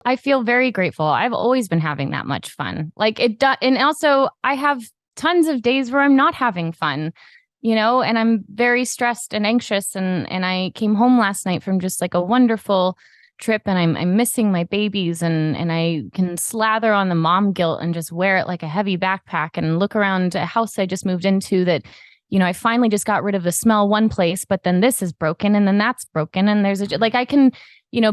I feel very grateful. I've always been having that much fun. Like and also I have tons of days where I'm not having fun, and I'm very stressed and anxious. And I came home last night from just like a wonderful trip, and I'm missing my babies, and I can slather on the mom guilt and just wear it like a heavy backpack and look around a house I just moved into that, I finally just got rid of the smell one place, but then this is broken and then that's broken. And there's like I can,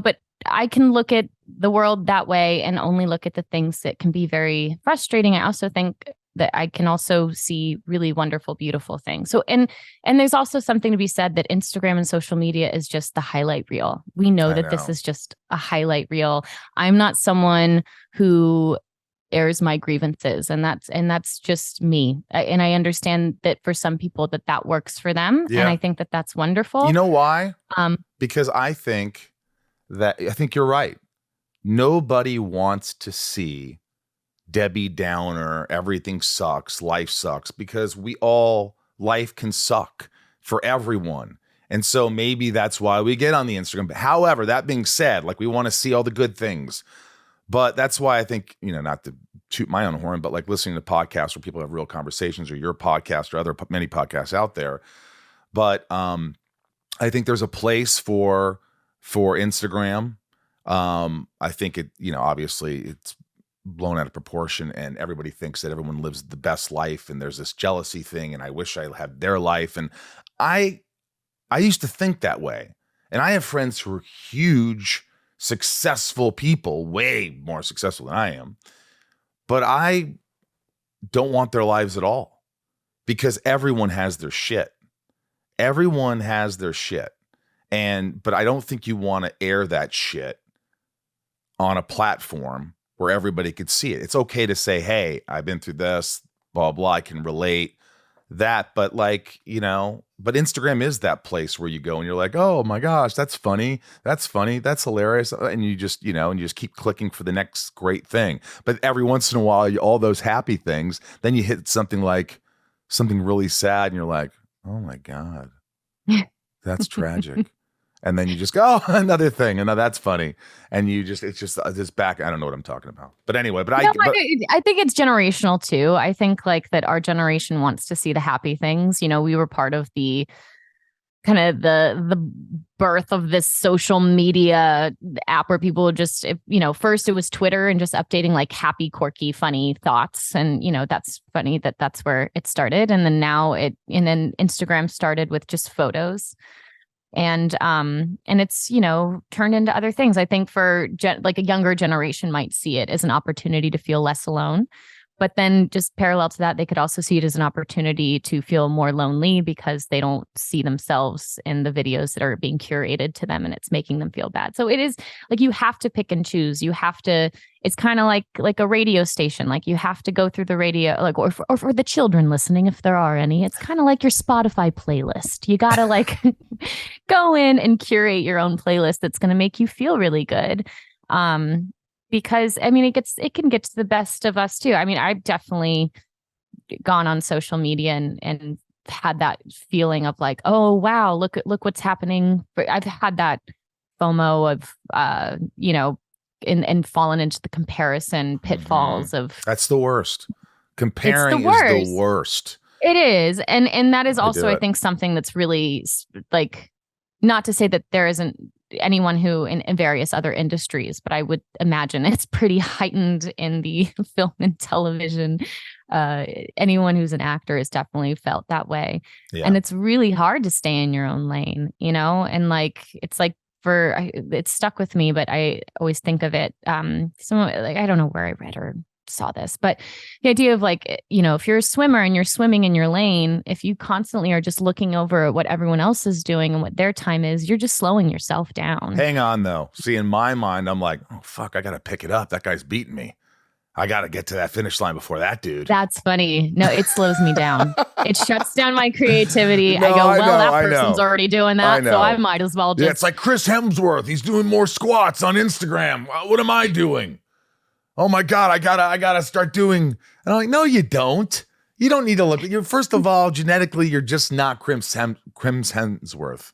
but I can look at the world that way and only look at the things that can be very frustrating. I also think that I can also see really wonderful, beautiful things. So, and there's also something to be said that Instagram and social media is just the highlight reel. We know that this is just a highlight reel. I'm not someone who airs my grievances, and that's just me. And I understand that for some people that works for them. Yeah. And I think that that's wonderful. You know why? Because I think you're right. Nobody wants to see Debbie Downer, everything sucks, life sucks, because life can suck for everyone. And so maybe that's why we get on the Instagram. But however, that being said, like we want to see all the good things. But that's why I think, not to toot my own horn, but like listening to podcasts where people have real conversations, or your podcast or many podcasts out there. But I think there's a place for Instagram. I think it, obviously it's blown out of proportion, and everybody thinks that everyone lives the best life, and there's this jealousy thing, and I wish I had their life. And I used to think that way. And I have friends who are huge, successful people, way more successful than I am. But I don't want their lives at all, because everyone has their shit. Everyone has their shit. But I don't think you want to air that shit on a platform where everybody could see it. It's okay to say, hey, I've been through this, blah, blah, I can relate that. But like, but Instagram is that place where you go and you're like, oh my gosh, that's funny. That's hilarious. And you just, and you just keep clicking for the next great thing. But every once in a while, all those happy things, then you hit something really sad and you're like, oh my God, that's tragic. And then you just go, oh, another thing, and that's funny, and it's just back. I don't know what I'm talking about, but anyway. But I think it's generational too. I think like that our generation wants to see the happy things. We were part of the kind of the birth of this social media app where people just, first it was Twitter and just updating like happy, quirky, funny thoughts, and that's funny that's where it started, and then then Instagram started with just photos. And it's, turned into other things. I think for like a younger generation might see it as an opportunity to feel less alone. But then just parallel to that, they could also see it as an opportunity to feel more lonely because they don't see themselves in the videos that are being curated to them, and it's making them feel bad. So it is like you have to pick and choose. You have to. It's kind of like a radio station. Like you have to go through the radio, like or for the children listening, if there are any. It's kind of like your Spotify playlist. You gotta like go in and curate your own playlist that's going to make you feel really good. Because I mean, it can get to the best of us too. I mean, I've definitely gone on social media and had that feeling of like, oh wow, look what's happening. I've had that FOMO of and fallen into the comparison pitfalls of. That's the worst. Comparing is the worst. It is, and that is also I think something that's really like, not to say that there isn't anyone who in various other industries, but I would imagine it's pretty heightened in the film and television. Anyone who's an actor has definitely felt that way. Yeah. And it's really hard to stay in your own lane, and like, it's like it's stuck with me, but I always think of it. I don't know where I read or saw this, but the idea of like, if you're a swimmer and you're swimming in your lane, if you constantly are just looking over at what everyone else is doing and what their time is, you're just slowing yourself down. Hang on though. See, in my mind, I'm like, oh fuck, I gotta pick it up. That guy's beating me. I gotta get to that finish line before that dude. That's funny. No, it slows me down. It shuts down my creativity. I go, that person's already doing that, so I might as well just. Yeah, it's like Chris Hemsworth. He's doing more squats on Instagram. What am I doing? Oh my God, I gotta start doing. And I'm like, no, you don't. You don't need to look. First of all, genetically, you're just not Crimson Hemsworth.